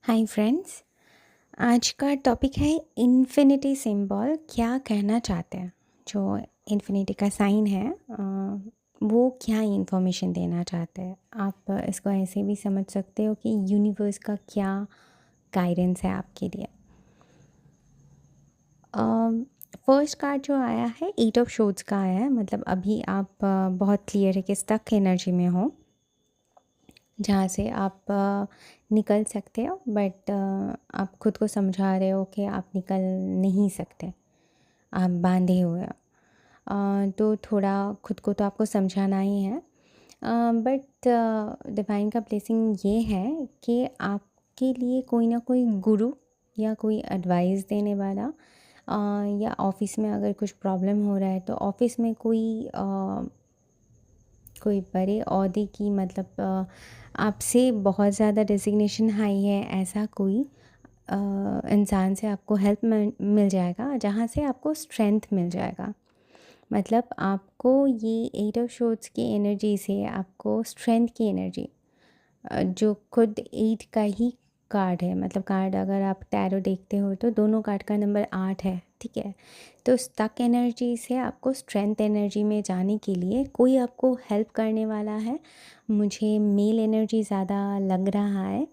Hi friends. आज का topic है इन्फिनिटी सिंबल क्या कहना चाहते हैं। जो इन्फिनिटी का साइन है वो क्या इंफॉर्मेशन देना चाहते हैं। आप इसको ऐसे भी समझ सकते हो कि यूनिवर्स का क्या गाइडेंस है आपके लिए। फर्स्ट कार्ड जो आया है 8 ऑफ शोड्स का आया है। मतलब अभी आप बहुत क्लियर है कि स्टक एनर्जी में हो, जहाँ से आप निकल सकते हो, बट आप खुद को समझा रहे हो कि आप निकल नहीं सकते, आप बांधे हुए हो। तो थोड़ा खुद को तो आपको समझाना ही है। बट डिवाइन का ब्लेसिंग ये है कि आपके लिए कोई ना कोई गुरु या कोई एडवाइस देने वाला, या ऑफिस में अगर कुछ प्रॉब्लम हो रहा है तो ऑफिस में कोई बड़े ओहदे की, मतलब आपसे बहुत ज़्यादा डेजिग्नेशन हाई है, ऐसा कोई इंसान से आपको हेल्प मिल जाएगा, जहाँ से आपको स्ट्रेंथ मिल जाएगा। मतलब आपको ये 8 ऑफ शॉट्स की एनर्जी से आपको स्ट्रेंथ की एनर्जी, जो खुद 8 का ही कार्ड है। मतलब कार्ड अगर आप टैरो देखते हो तो दोनों कार्ड का नंबर 8 है, ठीक है। तो स्टक एनर्जी से आपको स्ट्रेंथ एनर्जी में जाने के लिए कोई आपको हेल्प करने वाला है। मुझे मेल एनर्जी ज़्यादा लग रहा है।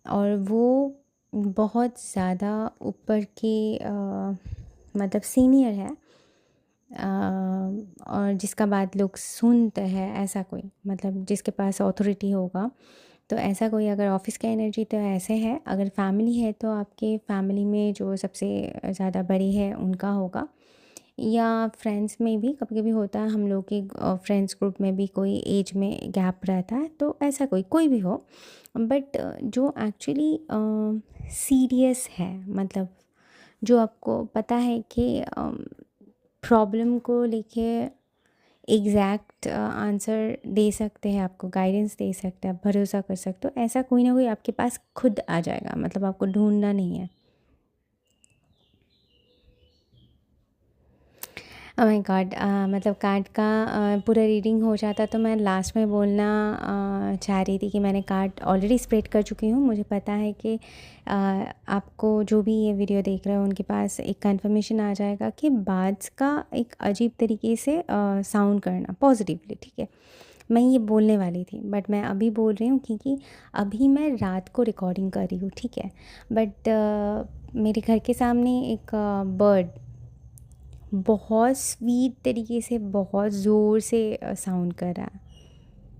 और वो बहुत ज़्यादा ऊपर के, मतलब सीनियर है, और जिसका बात लोग सुनते हैं, ऐसा कोई, मतलब जिसके पास अथॉरिटी होगा। तो ऐसा कोई, अगर ऑफिस का एनर्जी तो ऐसे है, अगर फैमिली है तो आपके फैमिली में जो सबसे ज़्यादा बड़ी है उनका होगा, या फ्रेंड्स में भी कभी कभी होता है। हम लोग के फ्रेंड्स ग्रुप में भी कोई एज में गैप रहता है, तो ऐसा कोई भी हो। बट जो एक्चुअली सीरियस है, मतलब जो आपको पता है कि प्रॉब्लम को लेके एग्जैक्ट आंसर दे सकते हैं, आपको गाइडेंस दे सकते हैं, आप भरोसा कर सकते हो, ऐसा कोई ना कोई आपके पास खुद आ जाएगा। मतलब आपको ढूंढना नहीं है। Oh my God. मतलब कार्ड का पूरा रीडिंग हो जाता तो मैं लास्ट में बोलना चाह रही थी कि मैंने कार्ड ऑलरेडी स्प्रेड कर चुकी हूँ। मुझे पता है कि आपको जो भी ये वीडियो देख रहे हो उनके पास एक कंफर्मेशन आ जाएगा कि बार्ड्स का एक अजीब तरीके से साउंड करना पॉजिटिवली, ठीक है। मैं ये बोलने वाली थी बट मैं अभी बोल रही हूँ क्योंकि अभी मैं रात को रिकॉर्डिंग कर रही हूँ, ठीक है। बट मेरे घर के सामने एक बर्ड बहुत स्वीट तरीके से, बहुत ज़ोर से साउंड कर रहा है,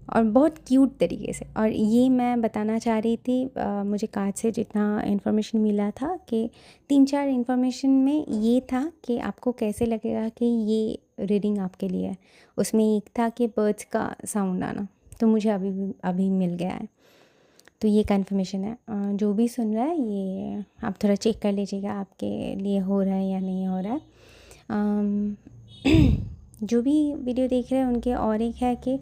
और बहुत क्यूट तरीके से। और ये मैं बताना चाह रही थी, मुझे कार्ड से जितना इन्फॉर्मेशन मिला था कि 3-4 इन्फॉर्मेशन में ये था कि आपको कैसे लगेगा कि ये रीडिंग आपके लिए है। उसमें एक था कि बर्ड्स का साउंड आना, तो मुझे अभी मिल गया है। तो ये कन्फर्मेशन है। जो भी सुन रहा है ये आप थोड़ा चेक कर लीजिएगा आपके लिए हो रहा है या नहीं हो रहा है। अम, जो भी वीडियो देख रहे हैं उनके, और एक है कि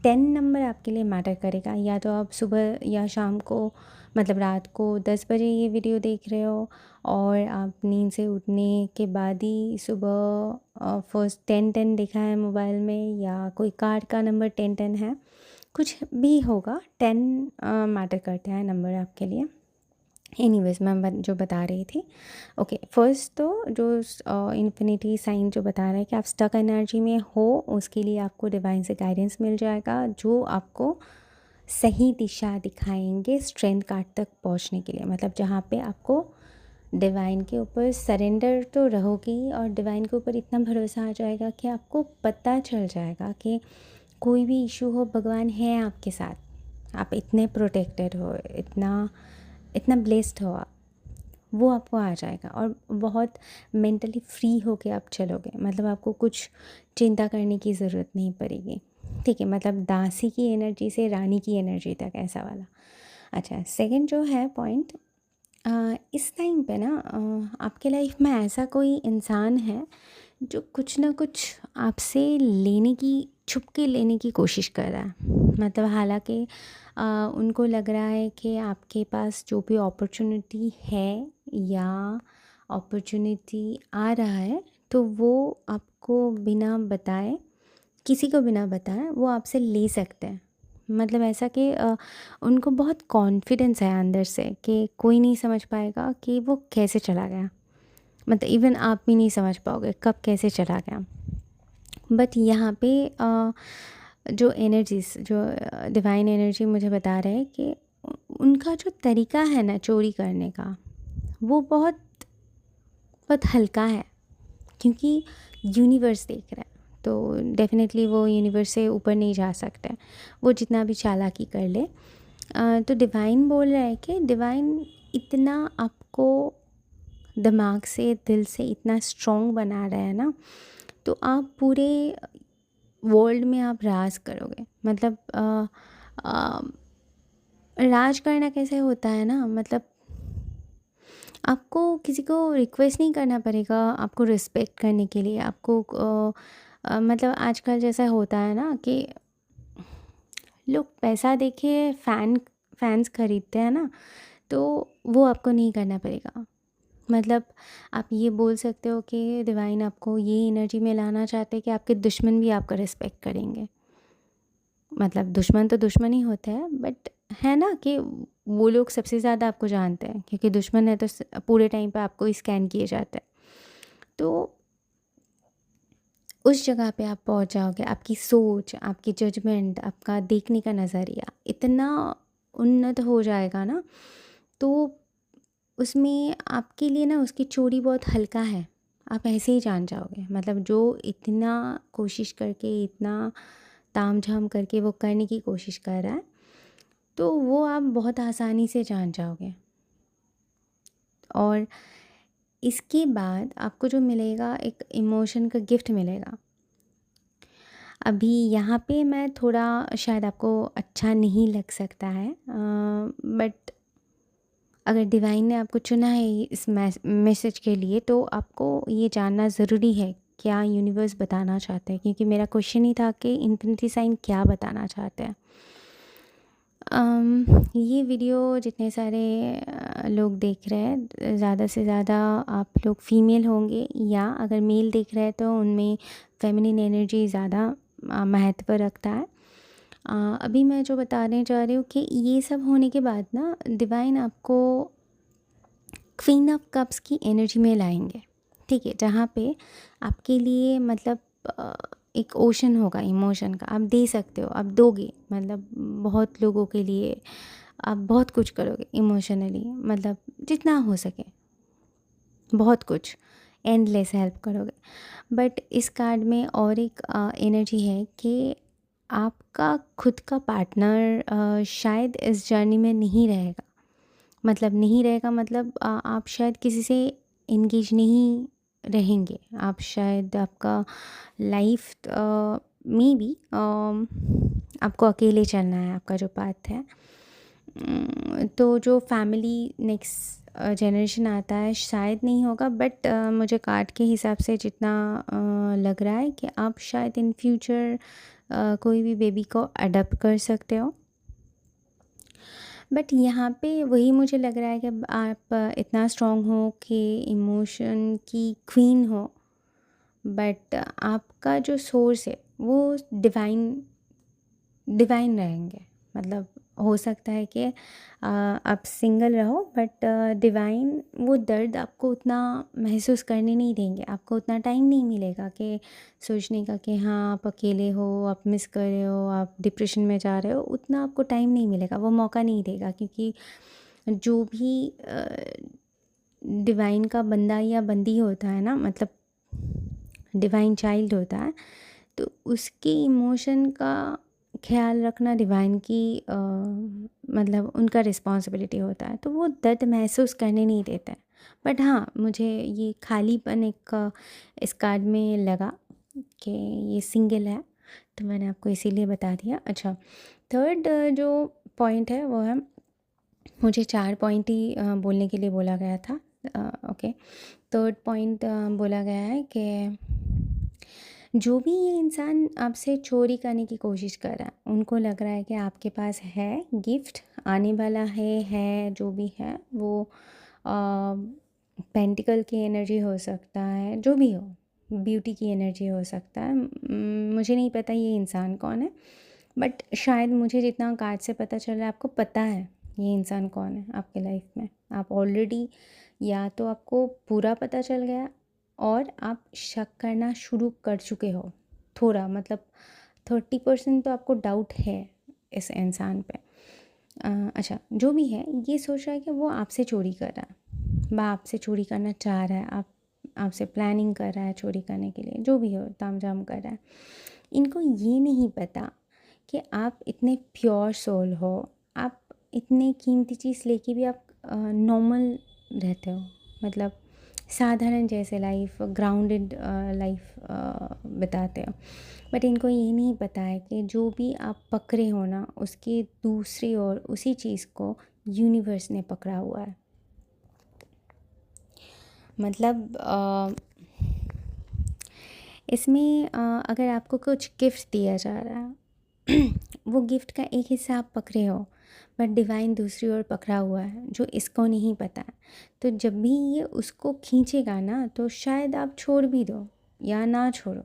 10 नंबर आपके लिए मैटर करेगा। या तो आप सुबह या शाम को, मतलब रात को 10 बजे ये वीडियो देख रहे हो, और आप नींद से उठने के बाद ही सुबह फर्स्ट 10-10 दिखा है मोबाइल में, या कोई कार्ड का नंबर 10-10 है, कुछ भी होगा। 10 मैटर करता है नंबर आपके लिए। एनीवेज मैं जो बता रही थी, ओके। फर्स्ट तो जो इन्फिनिटी साइन जो बता रहा है कि आप स्टक एनर्जी में हो, उसके लिए आपको डिवाइन से गाइडेंस मिल जाएगा, जो आपको सही दिशा दिखाएंगे स्ट्रेंथ कार्ड तक पहुंचने के लिए। मतलब जहाँ पे आपको डिवाइन के ऊपर सरेंडर तो रहोगी, और डिवाइन के ऊपर इतना भरोसा आ जाएगा कि आपको पता चल जाएगा कि कोई भी इशू हो, भगवान है आपके साथ। आप इतने प्रोटेक्टेड हो, इतना इतना ब्लेस्ड हो आप, वो आपको आ जाएगा। और बहुत मेंटली फ्री होके आप चलोगे, मतलब आपको कुछ चिंता करने की ज़रूरत नहीं पड़ेगी, ठीक है। मतलब दासी की एनर्जी से रानी की एनर्जी तक, ऐसा वाला। अच्छा, सेकंड जो है पॉइंट, इस टाइम पे ना आपके लाइफ में ऐसा कोई इंसान है जो कुछ ना कुछ आपसे लेने की, छुप के लेने की कोशिश कर रहा है। मतलब हालांकि उनको लग रहा है कि आपके पास जो भी अपॉर्चुनिटी है या अपॉर्चुनिटी आ रहा है, तो वो आपको बिना बताए, किसी को बिना बताए वो आपसे ले सकते हैं। मतलब ऐसा कि उनको बहुत कॉन्फिडेंस है अंदर से कि कोई नहीं समझ पाएगा कि वो कैसे चला गया। मतलब इवन आप भी नहीं समझ पाओगे कब कैसे चला गया। बट यहाँ पे जो एनर्जीज़ जो डिवाइन एनर्जी मुझे बता रहे हैं कि उनका जो तरीका है ना चोरी करने का, वो बहुत बहुत हल्का है, क्योंकि यूनिवर्स देख रहा है। तो डेफ़िनेटली वो यूनिवर्स से ऊपर नहीं जा सकते, वो जितना भी चालाकी कर ले। तो डिवाइन बोल रहा है कि डिवाइन इतना आपको दिमाग से, दिल से इतना स्ट्रॉन्ग बना रहा है ना, तो आप पूरे वर्ल्ड में आप राज करोगे। मतलब अ, राज करना कैसे होता है ना, मतलब आपको किसी को रिक्वेस्ट नहीं करना पड़ेगा आपको रिस्पेक्ट करने के लिए। आपको मतलब आजकल जैसा होता है ना कि लोग पैसा देके फैंस खरीदते हैं ना, तो वो आपको नहीं करना पड़ेगा। मतलब आप ये बोल सकते हो कि डिवाइन आपको ये एनर्जी में लाना चाहते हैं कि आपके दुश्मन भी आपका रिस्पेक्ट करेंगे। मतलब दुश्मन तो दुश्मन ही होते हैं, बट है ना कि वो लोग सबसे ज़्यादा आपको जानते हैं, क्योंकि दुश्मन है तो पूरे टाइम पे आपको ही स्कैन किए जाते हैं। तो उस जगह पे आप पहुंच जाओगे, आपकी सोच, आपकी जजमेंट, आपका देखने का नज़रिया इतना उन्नत हो जाएगा ना, तो उसमें आपके लिए ना उसकी चोरी बहुत हल्का है। आप ऐसे ही जान जाओगे। मतलब जो इतना कोशिश करके, इतना तामझाम करके वो करने की कोशिश कर रहा है, तो वो आप बहुत आसानी से जान जाओगे। और इसके बाद आपको जो मिलेगा, एक इमोशन का गिफ्ट मिलेगा। अभी यहाँ पे मैं थोड़ा, शायद आपको अच्छा नहीं लग सकता है, बट अगर डिवाइन ने आपको चुना है इस मैसेज के लिए, तो आपको ये जानना ज़रूरी है क्या यूनिवर्स बताना चाहते हैं, क्योंकि मेरा क्वेश्चन ही था कि इन्फिनिटी साइन क्या बताना चाहते हैं। ये वीडियो जितने सारे लोग देख रहे हैं, ज़्यादा से ज़्यादा आप लोग फीमेल होंगे, या अगर मेल देख रहे हैं तो उनमें फेमिनिन एनर्जी ज़्यादा महत्व रखता है। अभी मैं जो बताने जा रही हूँ कि ये सब होने के बाद ना डिवाइन आपको क्वीन ऑफ कप्स की एनर्जी में लाएंगे। ठीक है, जहाँ पे आपके लिए मतलब एक ओशन होगा इमोशन का, आप दे सकते हो, आप दोगे। मतलब बहुत लोगों के लिए आप बहुत कुछ करोगे इमोशनली, मतलब जितना हो सके बहुत कुछ, एंडलेस हेल्प करोगे। बट इस कार्ड में और एक एनर्जी है कि आपका खुद का पार्टनर शायद इस जर्नी में नहीं रहेगा। मतलब नहीं रहेगा, मतलब आप शायद किसी से एंगेज नहीं रहेंगे। आप शायद आपका लाइफ में भी आपको अकेले चलना है, आपका जो पाथ है। तो जो फैमिली नेक्स्ट जनरेशन आता है शायद नहीं होगा, बट मुझे कार्ड के हिसाब से जितना लग रहा है कि आप शायद इन फ्यूचर कोई भी बेबी को अडॉप्ट कर सकते हो। बट यहाँ पे वही मुझे लग रहा है कि आप इतना स्ट्रॉन्ग हो कि इमोशन की क्वीन हो, बट आपका जो सोर्स है वो डिवाइन डिवाइन रहेंगे। मतलब हो सकता है कि आप सिंगल रहो, बट डिवाइन वो दर्द आपको उतना महसूस करने नहीं देंगे। आपको उतना टाइम नहीं मिलेगा कि सोचने का कि हाँ आप अकेले हो, आप मिस कर रहे हो, आप डिप्रेशन में जा रहे हो। उतना आपको टाइम नहीं मिलेगा, वो मौका नहीं देगा, क्योंकि जो भी डिवाइन का बंदा या बंदी होता है ना, मतलब डिवाइन चाइल्ड होता है, तो उसके इमोशन का ख्याल रखना डिवाइन की मतलब उनका रिस्पॉन्सिबिलिटी होता है। तो वो दर्द महसूस करने नहीं देते हैं। बट हाँ, मुझे ये खालीपन एक इस कार्ड में लगा कि ये सिंगल है, तो मैंने आपको इसीलिए बता दिया। अच्छा, थर्ड जो पॉइंट है वो है, मुझे 4 पॉइंट ही बोलने के लिए बोला गया था। ओके, थर्ड पॉइंट बोला गया है कि जो भी ये इंसान आपसे चोरी करने की कोशिश कर रहा है, उनको लग रहा है कि आपके पास है गिफ्ट आने वाला है जो भी है वो पेंटिकल की एनर्जी हो सकता है, जो भी हो, ब्यूटी की एनर्जी हो सकता है। मुझे नहीं पता ये इंसान कौन है, बट शायद मुझे जितना कार्ड से पता चल रहा है आपको पता है ये इंसान कौन है आपके लाइफ में। आप ऑलरेडी या तो आपको पूरा पता चल गया और आप शक करना शुरू कर चुके हो थोड़ा, मतलब 30% तो आपको डाउट है इस इंसान पे। अच्छा, जो भी है ये सोच रहा है कि वो आपसे चोरी कर रहा है, वह आपसे चोरी करना चाह रहा है, आपसे प्लानिंग कर रहा है चोरी करने के लिए, जो भी हो तामझाम कर रहा है। इनको ये नहीं पता कि आप इतने प्योर सोल हो, आप इतने कीमती चीज़ लेके भी आप नॉर्मल रहते हो, मतलब साधारण जैसे लाइफ, ग्राउंडेड लाइफ बिताते हो। बट इनको ये नहीं पता है कि जो भी आप पकड़े हो ना, उसकी दूसरी ओर उसी चीज़ को यूनिवर्स ने पकड़ा हुआ है। मतलब इसमें अगर आपको कुछ गिफ्ट दिया जा रहा है वो गिफ्ट का एक हिस्सा आप पकड़े हो, बट डिवाइन दूसरी ओर पकड़ा हुआ है जो इसको नहीं पता है। तो जब भी ये उसको खींचेगा ना, तो शायद आप छोड़ भी दो या ना छोड़ो,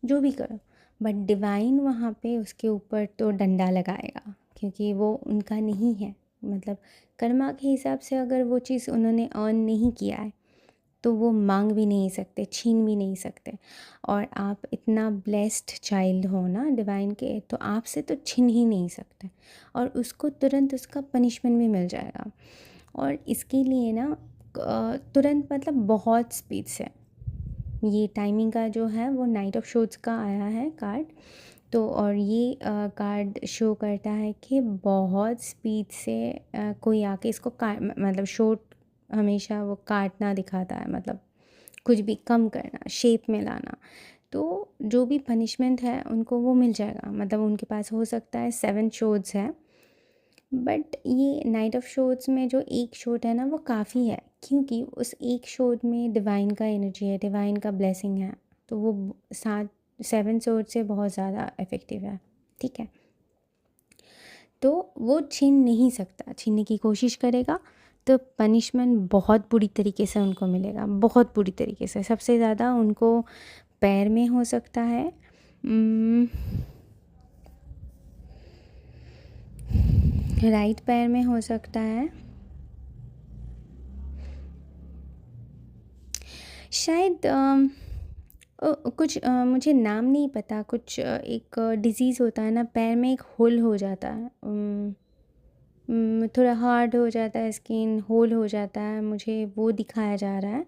जो भी करो, बट डिवाइन वहाँ पे उसके ऊपर तो डंडा लगाएगा, क्योंकि वो उनका नहीं है। मतलब कर्मा के हिसाब से अगर वो चीज़ उन्होंने अर्न नहीं किया है तो वो मांग भी नहीं सकते, छीन भी नहीं सकते। और आप इतना ब्लेस्ड चाइल्ड हो ना डिवाइन के, तो आपसे तो छीन ही नहीं सकते, और उसको तुरंत उसका पनिशमेंट भी मिल जाएगा। और इसके लिए ना तुरंत, मतलब बहुत स्पीड से, ये टाइमिंग का जो है वो नाइट ऑफ शोज़ का आया है कार्ड। तो और ये कार्ड शो करता है कि बहुत स्पीड से कोई आके इसको मतलब शॉट हमेशा वो काटना दिखाता है, मतलब कुछ भी कम करना, शेप में लाना। तो जो भी पनिशमेंट है उनको वो मिल जाएगा, मतलब उनके पास हो सकता है 7 शोट्स है, बट ये नाइट ऑफ शोट्स में जो एक शॉट है ना वो काफ़ी है, क्योंकि उस एक शॉट में डिवाइन का एनर्जी है, डिवाइन का ब्लेसिंग है। तो वो 7 शॉट से बहुत ज़्यादा इफ़ेक्टिव है, ठीक है। तो वो छीन नहीं सकता, छीनने की कोशिश करेगा तो पनिशमेंट बहुत बुरी तरीके से उनको मिलेगा, बहुत बुरी तरीके से। सबसे ज़्यादा उनको पैर में हो सकता है, राइट पैर में हो सकता है, शायद कुछ मुझे नाम नहीं पता, कुछ एक डिज़ीज़ होता है ना, पैर में एक होल हो जाता है, थोड़ा हार्ड हो जाता है, स्किन होल हो जाता है, मुझे वो दिखाया जा रहा है।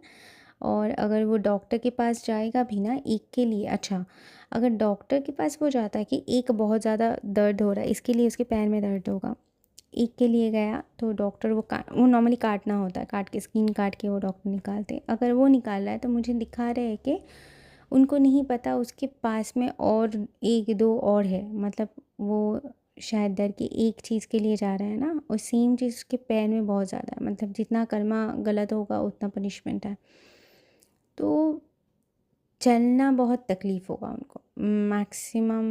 और अगर वो डॉक्टर के पास जाएगा भी ना एक के लिए, अच्छा, अगर डॉक्टर के पास वो जाता है कि एक बहुत ज़्यादा दर्द हो रहा है, इसके लिए उसके पैर में दर्द होगा, एक के लिए गया तो डॉक्टर वो नॉर्मली काटना होता है, काट के स्किन काट के वो डॉक्टर निकालते हैं। अगर वो निकाल रहा है तो मुझे दिखा रहे हैं कि उनको नहीं पता उसके पास में और 1-2 और है, मतलब वो शायद डर के एक चीज़ के लिए जा रहे हैं ना, और सेम चीज़ उसके पैर में बहुत ज़्यादा है, मतलब जितना कर्मा गलत होगा उतना पनिशमेंट है। तो चलना बहुत तकलीफ़ होगा उनको, मैक्सिमम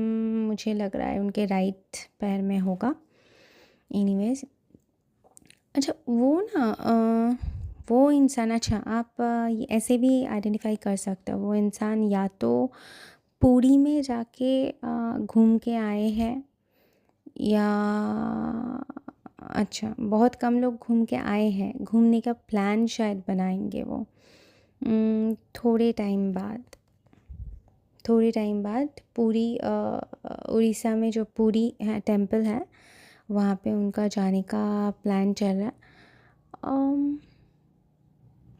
मुझे लग रहा है उनके राइट पैर में होगा। एनीवेज, अच्छा वो ना वो इंसान, अच्छा आप ये ऐसे भी आइडेंटिफाई कर सकते हो, वो इंसान या तो पुरी में जाके घूम के आए हैं, या अच्छा बहुत कम लोग घूम के आए हैं, घूमने का प्लान शायद बनाएंगे वो थोड़े टाइम बाद, थोड़े टाइम बाद। पुरी उड़ीसा में जो पुरी है टेम्पल है, वहाँ पे उनका जाने का प्लान चल रहा है।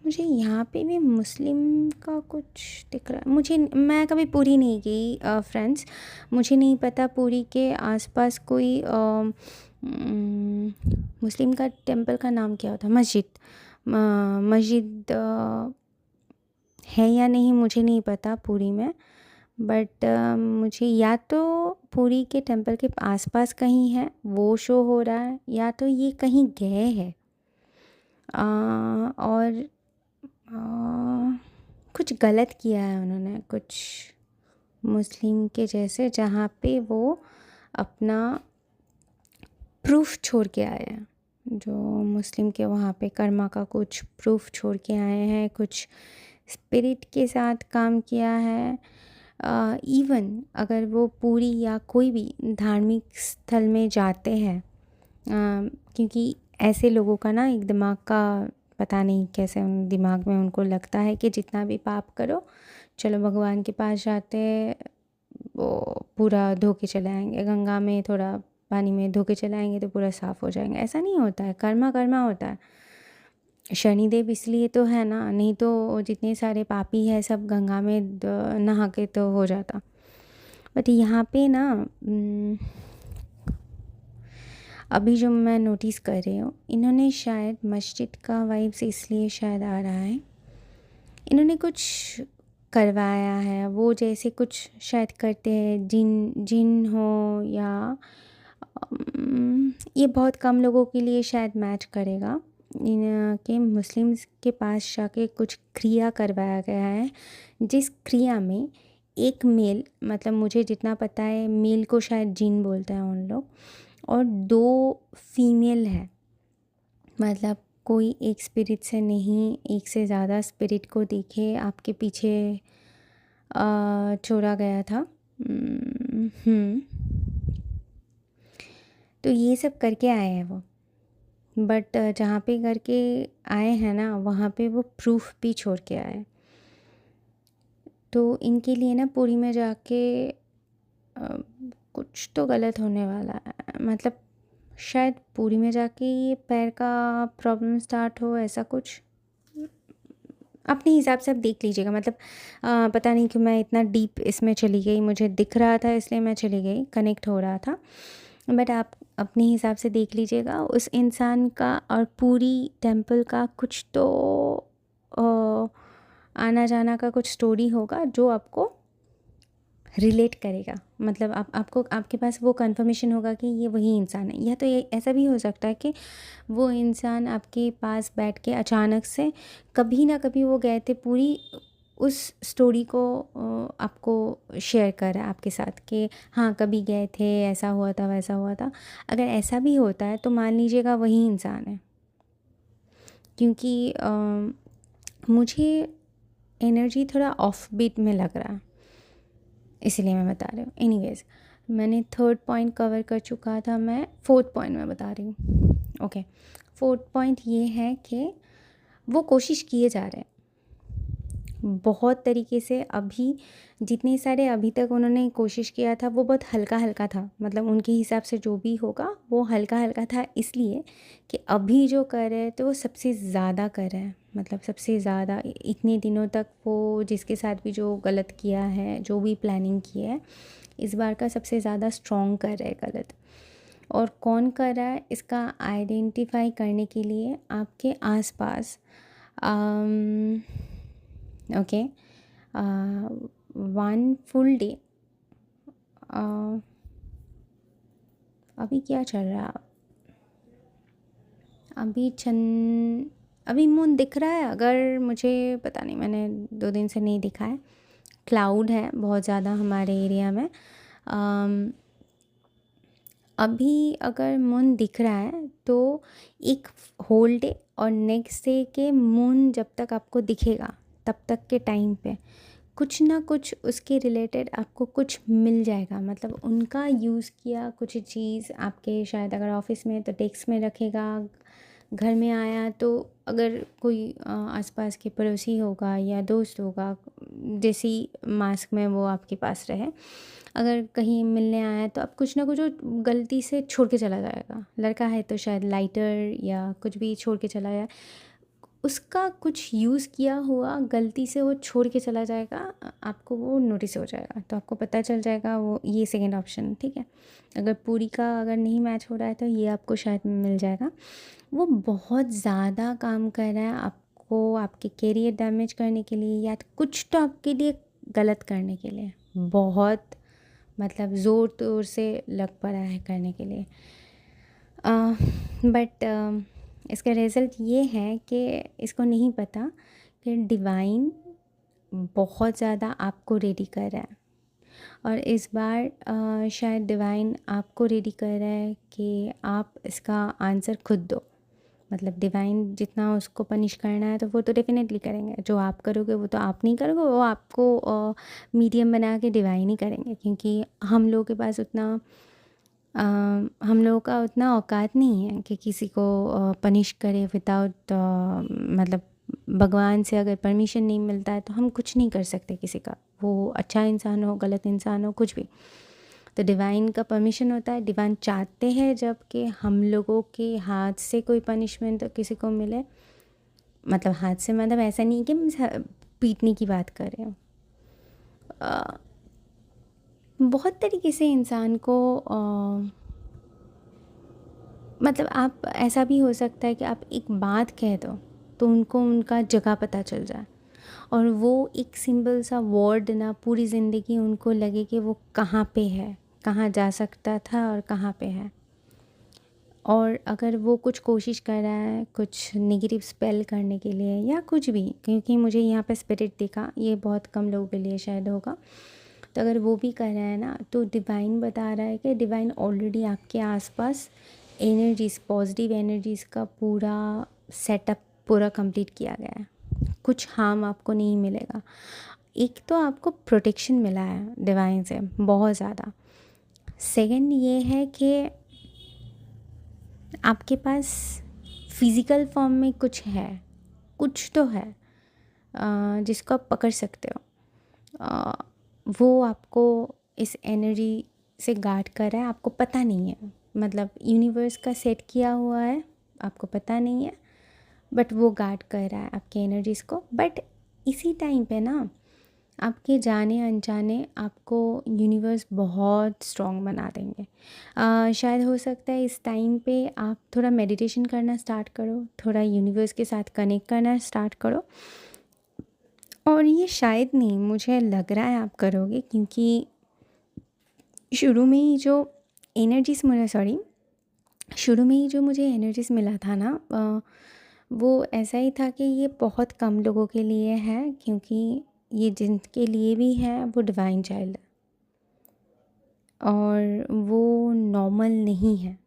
मुझे यहाँ पे भी मुस्लिम का कुछ दिख रहा है, मुझे, मैं कभी पुरी नहीं गई फ्रेंड्स, मुझे नहीं पता पुरी के आसपास कोई मुस्लिम का टेम्पल का नाम क्या होता है, मस्जिद है या नहीं मुझे नहीं पता पुरी में। बट मुझे या तो पुरी के टेम्पल के आसपास कहीं है वो शो हो रहा है, या तो ये कहीं गए हैं और कुछ गलत किया है उन्होंने, कुछ मुस्लिम के जैसे, जहाँ पे वो अपना प्रूफ छोड़ के आए हैं, जो मुस्लिम के वहाँ पे कर्मा का कुछ प्रूफ छोड़ के आए हैं, कुछ स्पिरिट के साथ काम किया है, इवन अगर वो पूरी या कोई भी धार्मिक स्थल में जाते हैं, क्योंकि ऐसे लोगों का ना एक दिमाग का पता नहीं कैसे उन दिमाग में उनको लगता है कि जितना भी पाप करो, चलो भगवान के पास जाते हैं, वो पूरा धो के चले आएंगे, गंगा में थोड़ा पानी में धो के चले आएंगे तो पूरा साफ़ हो जाएंगे। ऐसा नहीं होता है, कर्मा कर्मा होता है। शनिदेव इसलिए तो है ना, नहीं तो जितने सारे पापी है सब गंगा में नहा के तो हो जाता। बट यहाँ पे ना अभी जो मैं नोटिस कर रही हूँ, इन्होंने शायद मस्जिद का वाइब्स इसलिए शायद आ रहा है, इन्होंने कुछ करवाया है, वो जैसे कुछ शायद करते हैं, जिन जिन हो या ये बहुत कम लोगों के लिए शायद मैच करेगा। इनके मुस्लिम्स के पास जाके कुछ क्रिया करवाया गया है, जिस क्रिया में एक मेल, मतलब मुझे जितना पता है मेल को शायद जिन बोलते हैं उन लोग, और 2 फीमेल है। मतलब कोई एक स्पिरिट से नहीं, एक से ज़्यादा स्पिरिट को देखे आपके पीछे छोड़ा गया था। तो ये सब करके आए हैं वो, बट जहाँ पे करके आए हैं ना, वहाँ पे वो प्रूफ भी छोड़ के आए। तो इनके लिए ना पुरी में जाके कुछ तो गलत होने वाला है। मतलब शायद पुरी में जाके ये पैर का प्रॉब्लम स्टार्ट हो, ऐसा कुछ अपने हिसाब से आप देख लीजिएगा। मतलब पता नहीं क्यों मैं इतना डीप इसमें चली गई, मुझे दिख रहा था इसलिए मैं चली गई, कनेक्ट हो रहा था। बट आप अपने हिसाब से देख लीजिएगा उस इंसान का और पूरी टेम्पल का कुछ तो आना जाना का कुछ स्टोरी होगा जो आपको रिलेट करेगा। मतलब आपको आपके पास वो कंफर्मेशन होगा कि ये वही इंसान है। या तो ये ऐसा भी हो सकता है कि वो इंसान आपके पास बैठ के अचानक से कभी ना कभी वो गए थे, पूरी उस स्टोरी को आपको शेयर कर रहा है आपके साथ कि हाँ कभी गए थे, ऐसा हुआ था वैसा हुआ था। अगर ऐसा भी होता है तो मान लीजिएगा वही इंसान है, क्योंकि मुझे एनर्जी थोड़ा ऑफ बीट में लग रहा है, इसलिए मैं बता रही हूँ। एनीवेज, मैंने 3rd पॉइंट कवर कर चुका था, मैं 4th पॉइंट में बता रही हूँ। ओके, 4th पॉइंट ये है कि वो कोशिश किए जा रहे हैं बहुत तरीके से। अभी जितने सारे अभी तक उन्होंने कोशिश किया था वो बहुत हल्का हल्का था, मतलब उनके हिसाब से जो भी होगा वो हल्का हल्का था, इसलिए कि अभी जो कर रहे हैं तो वो सबसे ज़्यादा कर रहे हैं। मतलब सबसे ज़्यादा इतने दिनों तक वो जिसके साथ भी जो गलत किया है, जो भी प्लानिंग की है, इस बार का सबसे ज़्यादा स्ट्रॉन्ग कर रहे हैं गलत। और कौन कर रहा है इसका आइडेंटिफाई करने के लिए आपके आसपास ओके 1 फुल डे अभी क्या चल रहा है, अभी मून दिख रहा है, अगर मुझे पता नहीं, मैंने 2 दिन से नहीं दिखा है। क्लाउड है बहुत ज़्यादा हमारे एरिया में। अभी अगर मून दिख रहा है तो एक होल डे और नेक्स्ट डे के मून जब तक आपको दिखेगा तब तक के टाइम पे कुछ ना कुछ उसके रिलेटेड आपको कुछ मिल जाएगा। मतलब उनका यूज़ किया कुछ चीज़ आपके, शायद अगर ऑफिस में तो डेस्क में रखेगा, घर में आया तो अगर कोई आसपास के पड़ोसी होगा या दोस्त होगा, जैसी मास्क में वो आपके पास रहे, अगर कहीं मिलने आया तो अब कुछ ना कुछ वो गलती से छोड़ के चला जाएगा। लड़का है तो शायद लाइटर या कुछ भी छोड़ के चला जाए, उसका कुछ यूज़ किया हुआ गलती से वो छोड़ के चला जाएगा, आपको वो नोटिस हो जाएगा, तो आपको पता चल जाएगा। वो ये सेकंड ऑप्शन, ठीक है। अगर पूरी का अगर नहीं मैच हो रहा है तो ये आपको शायद मिल जाएगा। वो बहुत ज़्यादा काम कर रहा है आपको, आपके करियर डैमेज करने के लिए या तो कुछ तो आपके लिए गलत करने के लिए, बहुत मतलब ज़ोर तोर से लग पड़ा है करने के लिए। बट इसका रिज़ल्ट ये है कि इसको नहीं पता कि डिवाइन बहुत ज़्यादा आपको रेडी कर रहा है, और इस बार शायद डिवाइन आपको रेडी कर रहा है कि आप इसका आंसर खुद दो। मतलब डिवाइन जितना उसको पनिश करना है तो वो तो डेफिनेटली करेंगे, जो आप करोगे वो तो आप नहीं करोगे, वो आपको मीडियम बना के डिवाइन ही करेंगे, क्योंकि हम लोगों के पास उतना हम लोगों का उतना औकात नहीं है कि किसी को पनिश करे विदाउट मतलब भगवान से अगर परमिशन नहीं मिलता है तो हम कुछ नहीं कर सकते किसी का, वो अच्छा इंसान हो गलत इंसान हो कुछ भी। तो डिवाइन का परमिशन होता है, डिवाइन चाहते हैं जब कि हम लोगों के हाथ से कोई पनिशमेंट किसी को मिले, मतलब हाथ से मतलब ऐसा नहीं कि हम पीटने की बात कर रहे हो। बहुत तरीके से इंसान को मतलब आप ऐसा भी हो सकता है कि आप एक बात कह दो तो उनको उनका जगह पता चल जाए, और वो एक सिंपल सा वर्ड ना पूरी ज़िंदगी उनको लगे कि वो कहाँ पे है, कहाँ जा सकता था और कहाँ पे है। और अगर वो कुछ कोशिश कर रहा है कुछ नेगेटिव स्पेल करने के लिए या कुछ भी, क्योंकि मुझे यहाँ पे स्पिरिट दिखा, ये बहुत कम लोगों के लिए शायद होगा, तो अगर वो भी कर रहा है ना तो डिवाइन बता रहा है कि डिवाइन ऑलरेडी आपके आसपास एनर्जीज़, पॉजिटिव एनर्जीज़ का पूरा सेटअप पूरा कंप्लीट किया गया है, कुछ हार्म आपको नहीं मिलेगा। एक तो आपको प्रोटेक्शन मिला है डिवाइन से बहुत ज़्यादा। सेकंड ये है कि आपके पास फिज़िकल फॉर्म में कुछ है, कुछ तो है जिसको आप पकड़ सकते हो। वो आपको इस एनर्जी से गार्ड कर रहा है, आपको पता नहीं है, मतलब यूनिवर्स का सेट किया हुआ है, आपको पता नहीं है, बट वो गार्ड कर रहा है आपके एनर्जीज़ को। बट इसी टाइम पे ना आपके जाने अनजाने आपको यूनिवर्स बहुत स्ट्रॉन्ग बना देंगे। शायद हो सकता है इस टाइम पे आप थोड़ा मेडिटेशन करना स्टार्ट करो, थोड़ा यूनिवर्स के साथ कनेक्ट करना स्टार्ट करो, और ये शायद नहीं, मुझे लग रहा है आप करोगे, क्योंकि शुरू में ही जो मुझे एनर्जीज़ मिला था ना, वो ऐसा ही था कि ये बहुत कम लोगों के लिए है, क्योंकि ये जिनके लिए भी है वो डिवाइन चाइल्ड है और वो नॉर्मल नहीं है,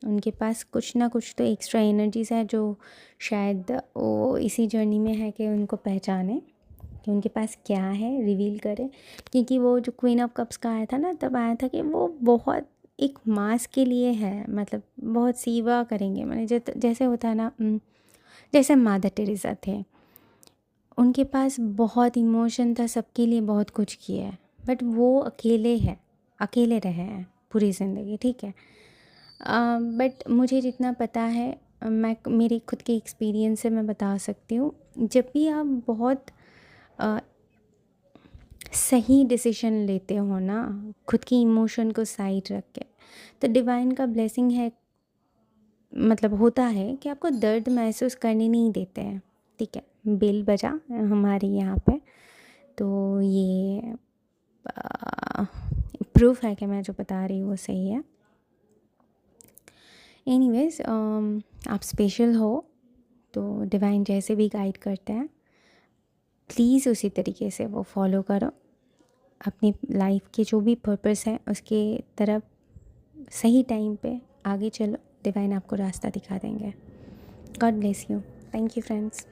उनके पास कुछ ना कुछ तो एक्स्ट्रा एनर्जीज़ है जो शायद वो इसी जर्नी में है कि उनको पहचाने कि उनके पास क्या है, रिवील करे। क्योंकि वो जो क्वीन ऑफ कप्स का आया था ना, तब आया था कि वो बहुत एक मास के लिए है, मतलब बहुत सेवा करेंगे, मैंने जैसे होता है ना, जैसे मादर टेरेसा थे, उनके पास बहुत इमोशन था, सबके लिए बहुत कुछ किया है, बट वो अकेले रहे हैं पूरी ज़िंदगी, ठीक है। बट मुझे जितना पता है, मैं मेरी खुद के एक्सपीरियंस से मैं बता सकती हूँ, जब भी आप बहुत सही डिसीजन लेते हो ना, खुद की इमोशन को साइड रख के, तो डिवाइन का ब्लेसिंग है, मतलब होता है कि आपको दर्द महसूस करने नहीं देते हैं, ठीक है। बेल बजा हमारे यहाँ पे, तो ये प्रूफ है कि मैं जो बता रही हूँ वो सही है। एनीवेज, आप स्पेशल हो, तो डिवाइन जैसे भी गाइड करते हैं प्लीज़ उसी तरीके से वो फॉलो करो, अपनी लाइफ के जो भी पर्पस है उसके तरफ सही टाइम पे आगे चलो, डिवाइन आपको रास्ता दिखा देंगे। God bless you. Thank you friends.